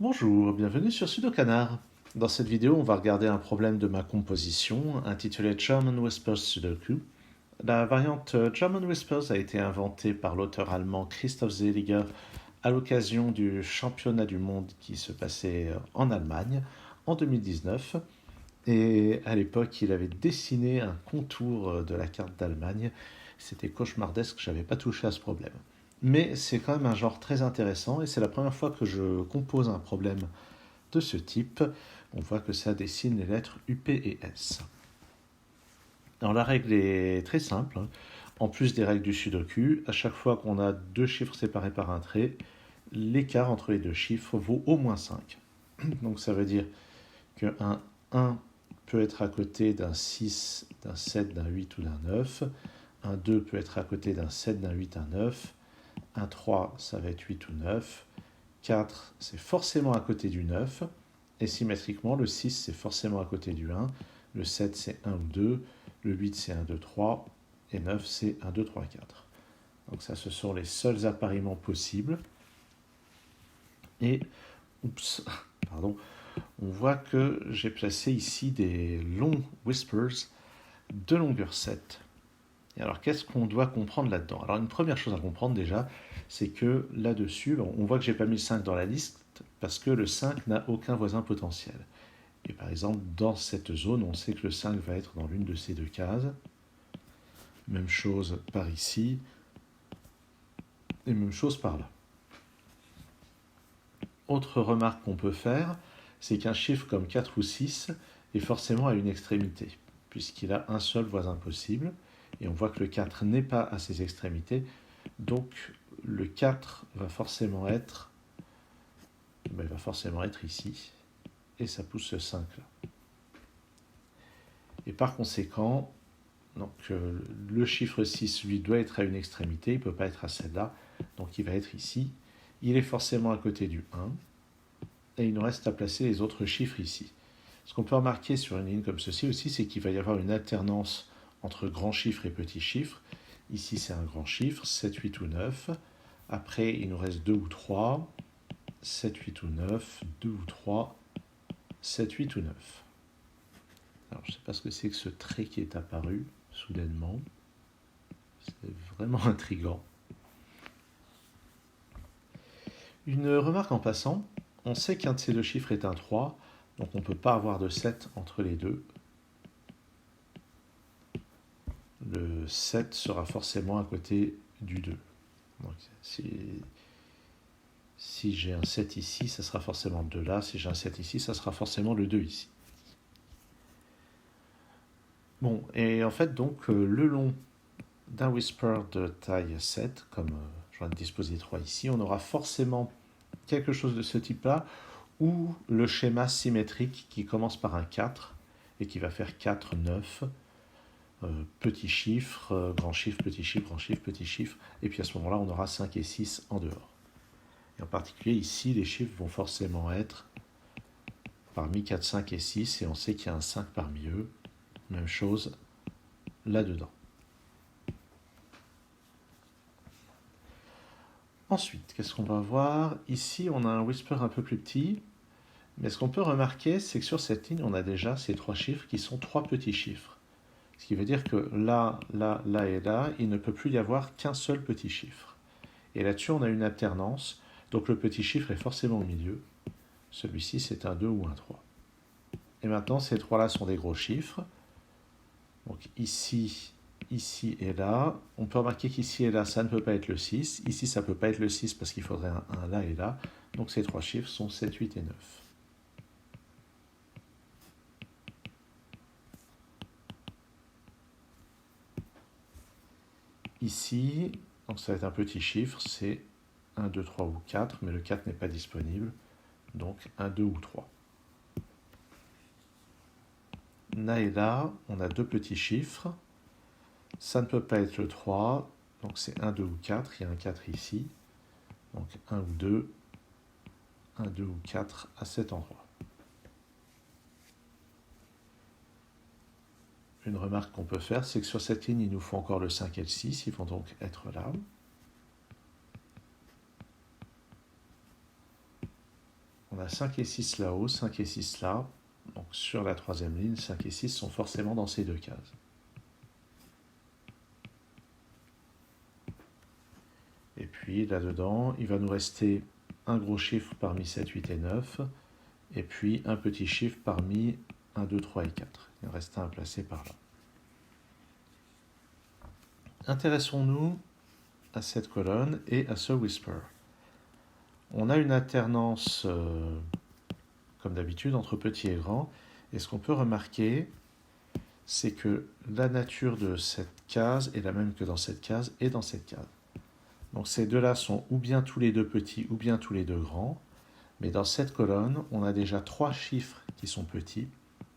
Bonjour, bienvenue sur Sudokanar. Dans cette vidéo, on va regarder un problème de ma composition intitulé German Whispers Sudoku. La variante German Whispers a été inventée par l'auteur allemand Christoph Seliger à l'occasion du championnat du monde qui se passait en Allemagne en 2019. Et à l'époque, il avait dessiné un contour de la carte d'Allemagne. C'était cauchemardesque, je n'avais pas touché à ce problème. Mais c'est quand même un genre très intéressant et c'est la première fois que je compose un problème de ce type. On voit que ça dessine les lettres U, P et S. Alors la règle est très simple. En plus des règles du Sudoku, à chaque fois qu'on a deux chiffres séparés par un trait, l'écart entre les deux chiffres vaut au moins 5. Donc ça veut dire qu'un 1 peut être à côté d'un 6, d'un 7, d'un 8 ou d'un 9. Un 2 peut être à côté d'un 7, d'un 8, d'un 9. Un 3, ça va être 8 ou 9. 4, c'est forcément à côté du 9. Et symétriquement, le 6, c'est forcément à côté du 1. Le 7, c'est 1 ou 2. Le 8, c'est 1, 2, 3. Et 9, c'est 1, 2, 3, 4. Donc ça, ce sont les seuls appariements possibles. Et, oups, pardon, on voit que j'ai placé ici des longs whispers de longueur 7. Et alors, qu'est-ce qu'on doit comprendre là-dedans? Alors, une première chose à comprendre déjà, c'est que là-dessus, on voit que j'ai pas mis le 5 dans la liste parce que le 5 n'a aucun voisin potentiel. Et par exemple, dans cette zone, on sait que le 5 va être dans l'une de ces deux cases. Même chose par ici, et même chose par là. Autre remarque qu'on peut faire, c'est qu'un chiffre comme 4 ou 6 est forcément à une extrémité, puisqu'il a un seul voisin possible, et on voit que le 4 n'est pas à ses extrémités, donc le 4 va forcément être, ici, et ça pousse ce 5 là. Et par conséquent, donc, le chiffre 6, lui, doit être à une extrémité, il ne peut pas être à celle-là, donc il va être ici. Il est forcément à côté du 1, et il nous reste à placer les autres chiffres ici. Ce qu'on peut remarquer sur une ligne comme ceci aussi, c'est qu'il va y avoir une alternance entre grands chiffres et petits chiffres. Ici, c'est un grand chiffre, 7, 8 ou 9. Après, il nous reste 2 ou 3, 7, 8 ou 9, 2 ou 3, 7, 8 ou 9. Alors, je ne sais pas ce que c'est que ce trait qui est apparu soudainement. C'est vraiment intriguant. Une remarque en passant, on sait qu'un de ces deux chiffres est un 3, donc on ne peut pas avoir de 7 entre les deux. Le 7 sera forcément à côté du 2. Donc, si j'ai un 7 ici, ça sera forcément le 2 là. Si j'ai un 7 ici, ça sera forcément le 2 ici. Bon, et en fait, donc, le long d'un whisper de taille 7, comme je viens de disposer 3 ici, on aura forcément quelque chose de ce type-là, ou le schéma symétrique qui commence par un 4 et qui va faire 4, 9, petit chiffre, grand chiffre, petit chiffre, grand chiffre, petit chiffre, et puis à ce moment-là, on aura 5 et 6 en dehors. Et en particulier, ici, les chiffres vont forcément être parmi 4, 5 et 6, et on sait qu'il y a un 5 parmi eux. Même chose là-dedans. Ensuite, qu'est-ce qu'on va voir? Ici, on a un whisper un peu plus petit, mais ce qu'on peut remarquer, c'est que sur cette ligne, on a déjà ces trois chiffres qui sont trois petits chiffres. Ce qui veut dire que là, là, là et là, il ne peut plus y avoir qu'un seul petit chiffre. Et là-dessus, on a une alternance, donc le petit chiffre est forcément au milieu. Celui-ci, c'est un 2 ou un 3. Et maintenant, ces trois-là sont des gros chiffres. Donc ici, ici et là. On peut remarquer qu'ici et là, ça ne peut pas être le 6. Ici, ça ne peut pas être le 6 parce qu'il faudrait un 1 là et là. Donc ces trois chiffres sont 7, 8 et 9. Ici, donc ça va être un petit chiffre, c'est 1, 2, 3 ou 4, mais le 4 n'est pas disponible. Donc 1, 2 ou 3. Là et là, on a deux petits chiffres. Ça ne peut pas être le 3, donc c'est 1, 2 ou 4. Il y a un 4 ici. Donc 1 ou 2, 1, 2 ou 4 à cet endroit. Une remarque qu'on peut faire, c'est que sur cette ligne, il nous faut encore le 5 et le 6. Ils vont donc être là. On a 5 et 6 là-haut, 5 et 6 là. Donc sur la troisième ligne, 5 et 6 sont forcément dans ces deux cases. Et puis là-dedans, il va nous rester un gros chiffre parmi 7, 8 et 9, et puis un petit chiffre parmi 1, 2, 3 et 4. Il en reste un à placer par là. Intéressons-nous à cette colonne et à ce whisper. On a une alternance, comme d'habitude, entre petit et grand, et ce qu'on peut remarquer, c'est que la nature de cette case est la même que dans cette case et dans cette case. Donc ces deux-là sont ou bien tous les deux petits ou bien tous les deux grands. Mais dans cette colonne, on a déjà 3 chiffres qui sont petits.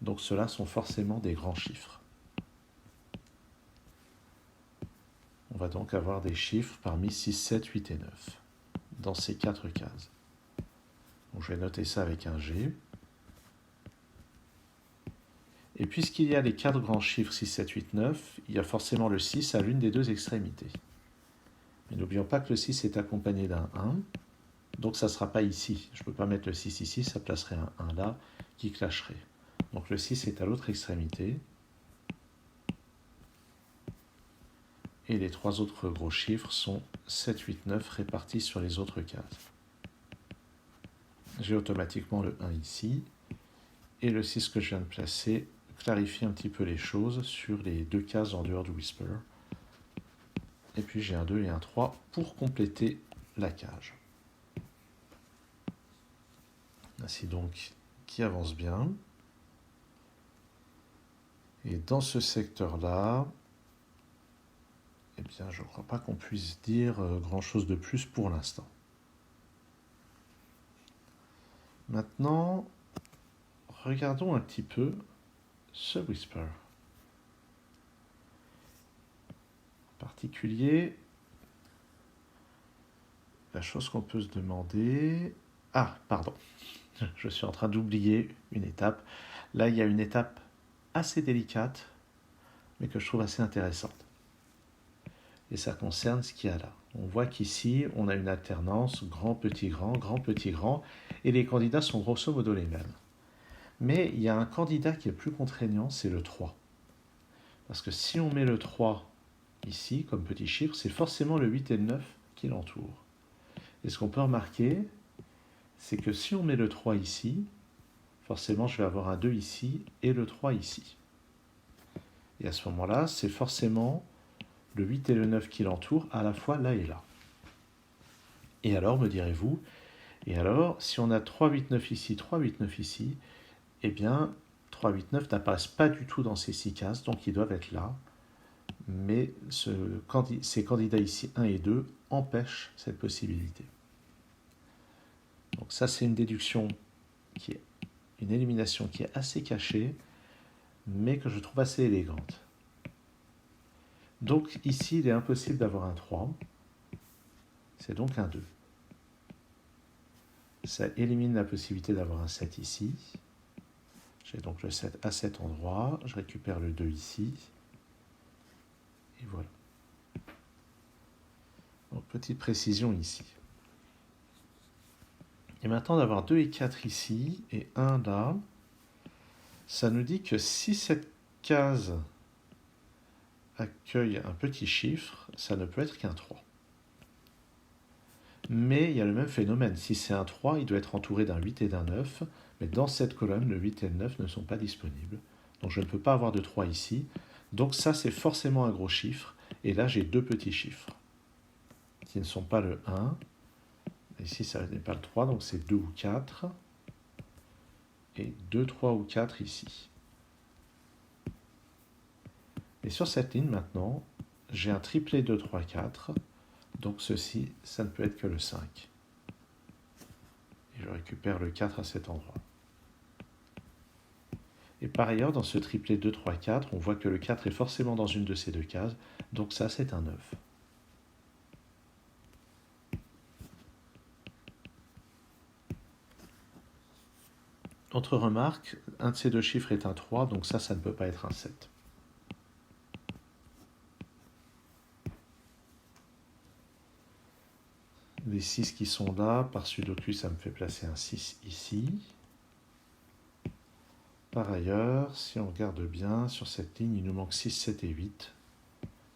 Donc ceux-là sont forcément des grands chiffres. On va donc avoir des chiffres parmi 6, 7, 8 et 9 dans ces 4 cases. Donc je vais noter ça avec un G. Et puisqu'il y a les 4 grands chiffres 6, 7, 8, 9, il y a forcément le 6 à l'une des deux extrémités. Mais n'oublions pas que le 6 est accompagné d'un 1, donc ça ne sera pas ici. Je ne peux pas mettre le 6 ici, ça placerait un 1 là qui clasherait. Donc le 6 est à l'autre extrémité. Et les 3 autres gros chiffres sont 7, 8, 9 répartis sur les autres cases. J'ai automatiquement le 1 ici. Et le 6 que je viens de placer clarifie un petit peu les choses sur les deux cases en dehors du whisper. Et puis j'ai un 2 et un 3 pour compléter la cage. Ainsi donc, qui avance bien. Et dans ce secteur-là, eh bien, je ne crois pas qu'on puisse dire grand-chose de plus pour l'instant. Maintenant, regardons un petit peu ce whisper. En particulier, la chose qu'on peut se demander... Ah, pardon, je suis en train d'oublier une étape. Là, il y a une étape assez délicate, mais que je trouve assez intéressante. Et ça concerne ce qu'il y a là. On voit qu'ici, on a une alternance grand, petit, grand, et les candidats sont grosso modo les mêmes. Mais il y a un candidat qui est plus contraignant, c'est le 3. Parce que si on met le 3 ici, comme petit chiffre, c'est forcément le 8 et le 9 qui l'entourent. Et ce qu'on peut remarquer, c'est que si on met le 3 ici, forcément je vais avoir un 2 ici et le 3 ici. Et à ce moment-là, c'est forcément le 8 et le 9 qui l'entourent, à la fois là et là. Et alors, me direz-vous, et alors, si on a 3, 8, 9 ici, 3, 8, 9 ici, eh bien, 3, 8, 9 n'apparaissent pas du tout dans ces 6 cases, donc ils doivent être là. Mais ces candidats ici, 1 et 2, empêchent cette possibilité. Donc ça, c'est une déduction qui est une élimination qui est assez cachée, mais que je trouve assez élégante. Donc ici, il est impossible d'avoir un 3. C'est donc un 2. Ça élimine la possibilité d'avoir un 7 ici. J'ai donc le 7 à cet endroit. Je récupère le 2 ici. Et voilà. Donc petite précision ici. Et maintenant d'avoir 2 et 4 ici et 1 là, ça nous dit que si cette case accueille un petit chiffre, ça ne peut être qu'un 3. Mais il y a le même phénomène. Si c'est un 3, il doit être entouré d'un 8 et d'un 9. Mais dans cette colonne, le 8 et le 9 ne sont pas disponibles. Donc je ne peux pas avoir de 3 ici. Donc ça, c'est forcément un gros chiffre. Et là, j'ai deux petits chiffres qui ne sont pas le 1. Ici, ça n'est pas le 3, donc c'est 2 ou 4. Et 2, 3 ou 4 ici. Et sur cette ligne, maintenant, j'ai un triplet 2, 3, 4. Donc ceci, ça ne peut être que le 5. Et je récupère le 4 à cet endroit. Et par ailleurs, dans ce triplet 2, 3, 4, on voit que le 4 est forcément dans une de ces deux cases. Donc ça, c'est un 9. Autre remarque, un de ces deux chiffres est un 3, donc ça ne peut pas être un 7. Les 6 qui sont là. Par Sudoku, ça me fait placer un 6 ici. Par ailleurs, si on regarde bien, sur cette ligne, il nous manque 6, 7 et 8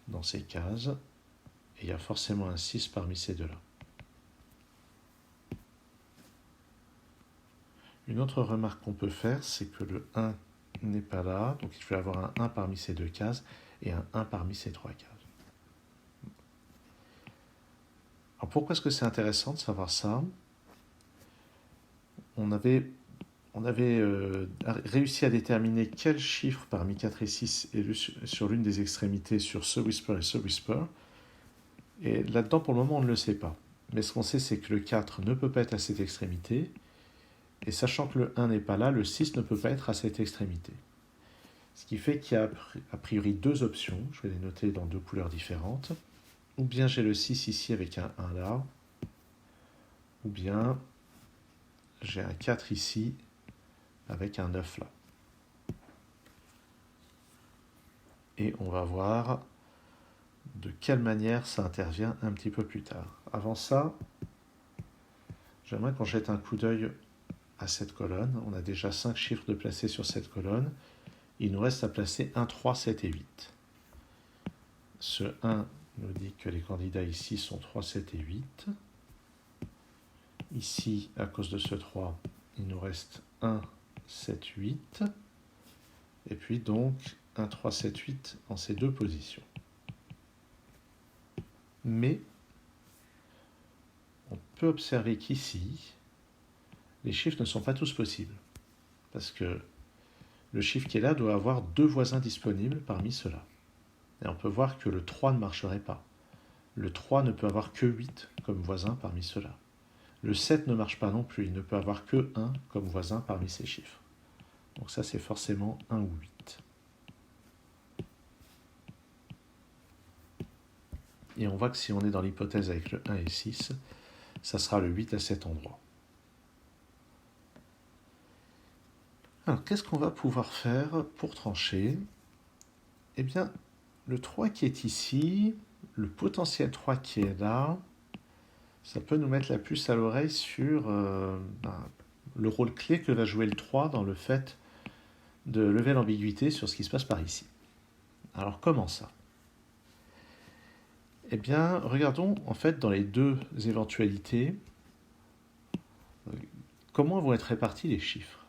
dans ces cases. Et il y a forcément un 6 parmi ces deux-là. Une autre remarque qu'on peut faire, c'est que le 1 n'est pas là. Donc il faut avoir un 1 parmi ces deux cases et un 1 parmi ces trois cases. Alors pourquoi est-ce que c'est intéressant de savoir ça? On avait réussi à déterminer quel chiffre parmi 4 et 6 est lu sur l'une des extrémités sur ce whisper et ce whisper. Et là-dedans, pour le moment, on ne le sait pas. Mais ce qu'on sait, c'est que le 4 ne peut pas être à cette extrémité. Et sachant que le 1 n'est pas là, le 6 ne peut pas être à cette extrémité. Ce qui fait qu'il y a a priori deux options. Je vais les noter dans deux couleurs différentes. Ou bien j'ai le 6 ici avec un 1 là. Ou bien j'ai un 4 ici avec un 9 là. Et on va voir de quelle manière ça intervient un petit peu plus tard. Avant ça, j'aimerais qu'on jette un coup d'œil à cette colonne. On a déjà 5 chiffres de placer sur cette colonne. Il nous reste à placer 1, 3, 7 et 8. Ce 1 nous dit que les candidats ici sont 3, 7 et 8. Ici, à cause de ce 3, il nous reste 1, 7, 8. Et puis donc 1, 3, 7, 8 en ces deux positions. Mais on peut observer qu'ici, les chiffres ne sont pas tous possibles. Parce que le chiffre qui est là doit avoir deux voisins disponibles parmi ceux-là. Et on peut voir que le 3 ne marcherait pas. Le 3 ne peut avoir que 8 comme voisin parmi ceux-là. Le 7 ne marche pas non plus, il ne peut avoir que 1 comme voisin parmi ces chiffres. Donc ça, c'est forcément 1 ou 8. Et on voit que si on est dans l'hypothèse avec le 1 et 6, ça sera le 8 à cet endroit. Alors, qu'est-ce qu'on va pouvoir faire pour trancher? Eh bien, le 3 qui est ici, le potentiel 3 qui est là, ça peut nous mettre la puce à l'oreille sur le rôle clé que va jouer le 3 dans le fait de lever l'ambiguïté sur ce qui se passe par ici. Alors, comment ça? Eh bien, regardons en fait dans les deux éventualités comment vont être répartis les chiffres.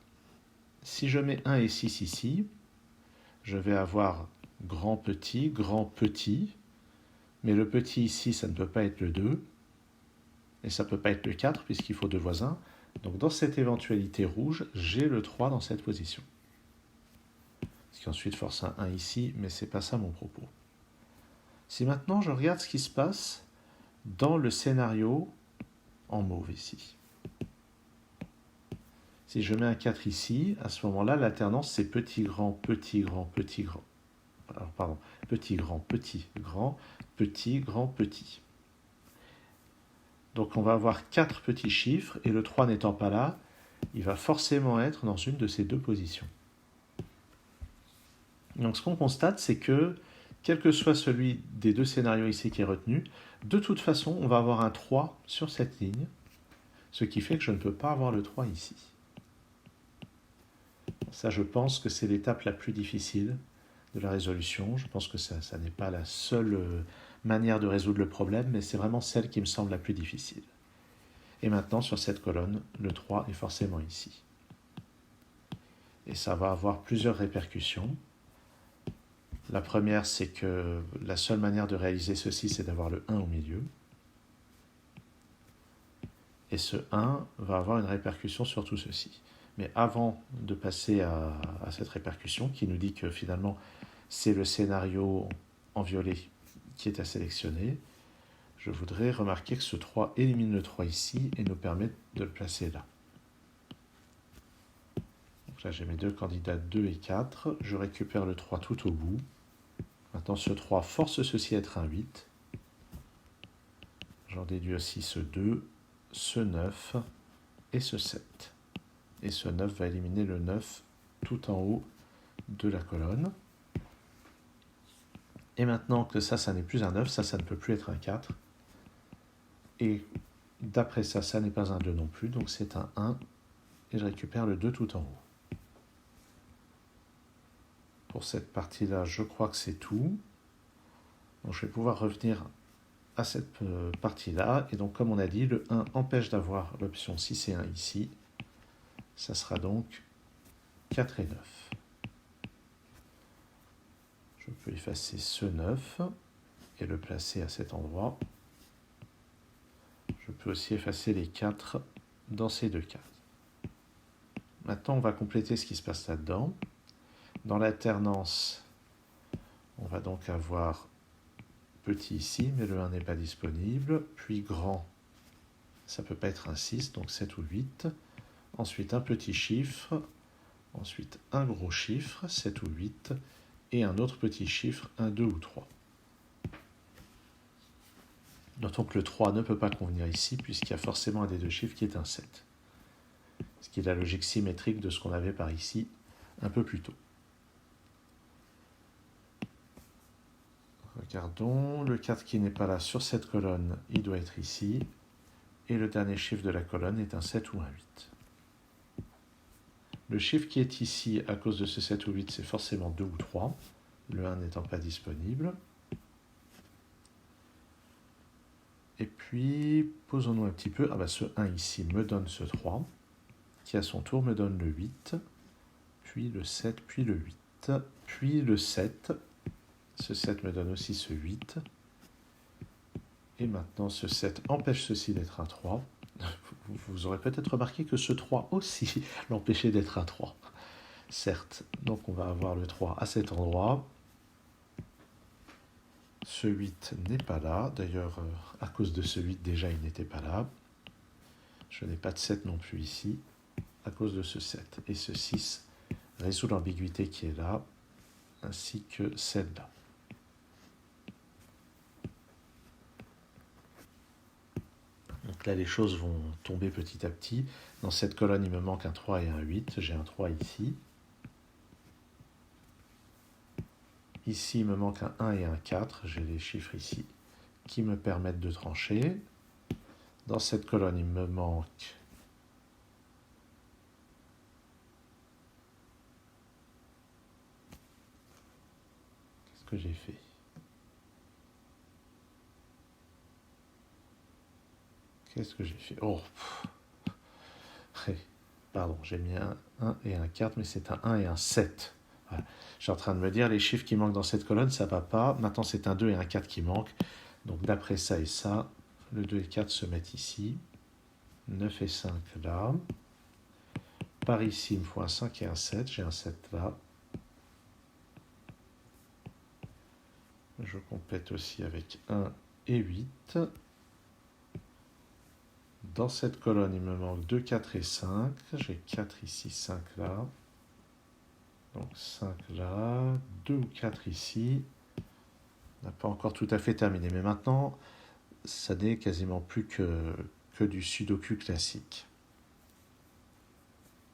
Si je mets 1 et 6 ici, je vais avoir grand, petit, mais le petit ici, ça ne peut pas être le 2, et ça ne peut pas être le 4, puisqu'il faut deux voisins. Donc dans cette éventualité rouge, j'ai le 3 dans cette position. Ce qui ensuite force un 1 ici, mais ce n'est pas ça mon propos. Si maintenant je regarde ce qui se passe dans le scénario en mauve ici. Si je mets un 4 ici, à ce moment-là, l'alternance, c'est petit, grand, petit, grand, petit, grand. Alors, pardon, petit, grand, petit, grand, petit, grand, petit. Donc on va avoir 4 petits chiffres, et le 3 n'étant pas là, il va forcément être dans une de ces deux positions. Donc ce qu'on constate, c'est que, quel que soit celui des deux scénarios ici qui est retenu, de toute façon, on va avoir un 3 sur cette ligne, ce qui fait que je ne peux pas avoir le 3 ici. Ça, je pense que c'est l'étape la plus difficile de la résolution. Je pense que ça n'est pas la seule manière de résoudre le problème, mais c'est vraiment celle qui me semble la plus difficile. Et maintenant, sur cette colonne, le 3 est forcément ici. Et ça va avoir plusieurs répercussions. La première, c'est que la seule manière de réaliser ceci, c'est d'avoir le 1 au milieu. Et ce 1 va avoir une répercussion sur tout ceci. Mais avant de passer à cette répercussion, qui nous dit que finalement, c'est le scénario en violet qui est à sélectionner, je voudrais remarquer que ce 3 élimine le 3 ici et nous permet de le placer là. Donc là, j'ai mes deux candidats 2 et 4. Je récupère le 3 tout au bout. Maintenant, ce 3 force ceci à être un 8. J'en déduis aussi ce 2, ce 9 et ce 7. Et ce 9 va éliminer le 9 tout en haut de la colonne. Et maintenant que ça n'est plus un 9, ça ne peut plus être un 4. Et D'après ça, ça n'est pas un 2 non plus, donc c'est un 1. Et je récupère le 2 tout en haut. Pour cette partie-là, je crois que c'est tout. Donc je vais pouvoir revenir à cette partie-là. Et donc, comme on a dit, le 1 empêche d'avoir l'option 6 et 1 ici. Ça sera donc 4 et 9. Je peux effacer ce 9 et le placer à cet endroit. Je peux aussi effacer les 4 dans ces deux cases. Maintenant, on va compléter ce qui se passe là-dedans. Dans l'alternance, on va donc avoir petit ici, mais le 1 n'est pas disponible. Puis grand, ça ne peut pas être un 6, donc 7 ou 8. Ensuite, un petit chiffre. Ensuite, un gros chiffre, 7 ou 8. Et un autre petit chiffre, un 2 ou 3. Notons que le 3 ne peut pas convenir ici, puisqu'il y a forcément un des deux chiffres qui est un 7. Ce qui est la logique symétrique de ce qu'on avait par ici un peu plus tôt. Regardons, le 4 qui n'est pas là sur cette colonne, il doit être ici. Et le dernier chiffre de la colonne est un 7 ou un 8. Le chiffre qui est ici, à cause de ce 7 ou 8, c'est forcément 2 ou 3, le 1 n'étant pas disponible. Et puis, posons-nous un petit peu. Ce 1 ici me donne ce 3, qui à son tour me donne le 8, puis le 7, puis le 8, puis le 7. Ce 7 me donne aussi ce 8. Et maintenant, ce 7 empêche ceci d'être un 3. Vous aurez peut-être remarqué que ce 3 aussi l'empêchait d'être un 3. Certes, donc on va avoir le 3 à cet endroit. Ce 8 n'est pas là. D'ailleurs, à cause de ce 8, déjà, il n'était pas là. Je n'ai pas de 7 non plus ici, à cause de ce 7. Et ce 6 résout l'ambiguïté qui est là, ainsi que celle-là. Donc là, les choses vont tomber petit à petit. Dans cette colonne, il me manque un 3 et un 8. J'ai un 3 ici. Ici, il me manque un 1 et un 4. J'ai les chiffres ici qui me permettent de trancher. Dans cette colonne, il me manque qu'est-ce que j'ai fait? Qu'est-ce que j'ai fait? Oh, pardon, j'ai mis un 1 et un 4, mais c'est un 1 et un 7. Voilà. Je suis en train de me dire, les chiffres qui manquent dans cette colonne, ça ne va pas. Maintenant, c'est un 2 et un 4 qui manquent. Donc, d'après ça et ça, le 2 et 4 se mettent ici. 9 et 5 là. Par ici, il me faut un 5 et un 7. J'ai un 7 là. Je complète aussi avec 1 et 8. Dans cette colonne, il me manque 2, 4 et 5. J'ai 4 ici, 5 là. Donc 5 là, 2 ou 4 ici. On n'a pas encore tout à fait terminé. Mais maintenant, ça n'est quasiment plus que du sudoku classique.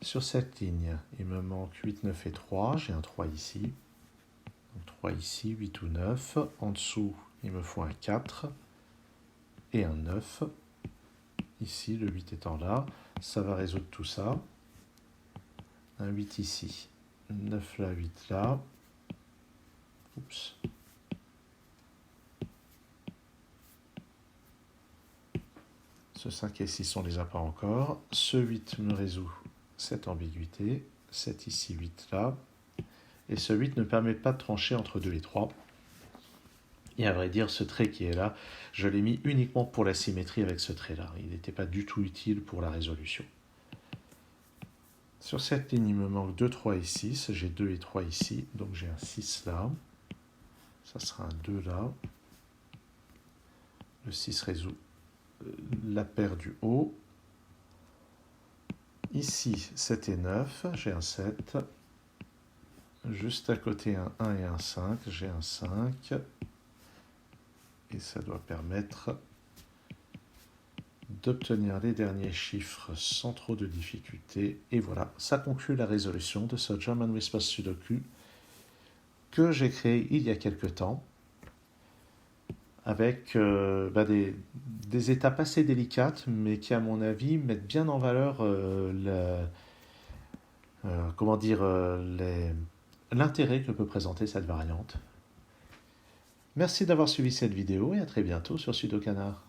Sur cette ligne, il me manque 8, 9 et 3. J'ai un 3 ici. Donc 3 ici, 8 ou 9. En dessous, il me faut un 4 et un 9. Ici, le 8 étant là, ça va résoudre tout ça. Un 8 ici. 9 là, 8 là. Oups. Ce 5 et 6, on ne les a pas encore. Ce 8 me résout cette ambiguïté. 7 ici, 8 là. Et ce 8 ne permet pas de trancher entre 2 et 3. Et à vrai dire, ce trait qui est là, je l'ai mis uniquement pour la symétrie avec ce trait-là. Il n'était pas du tout utile pour la résolution. Sur cette ligne, il me manque 2, 3 et 6. J'ai 2 et 3 ici, donc j'ai un 6 là. Ça sera un 2 là. Le 6 résout la paire du haut. Ici, 7 et 9, j'ai un 7. Juste à côté, un 1 et un 5, j'ai un 5. Et ça doit permettre d'obtenir les derniers chiffres sans trop de difficultés. Et voilà, ça conclut la résolution de ce German Whispers Sudoku que j'ai créé il y a quelque temps. avec des étapes assez délicates, mais qui, à mon avis, mettent bien en valeur comment dire, l'intérêt que peut présenter cette variante. Merci d'avoir suivi cette vidéo et à très bientôt sur Sudokanar.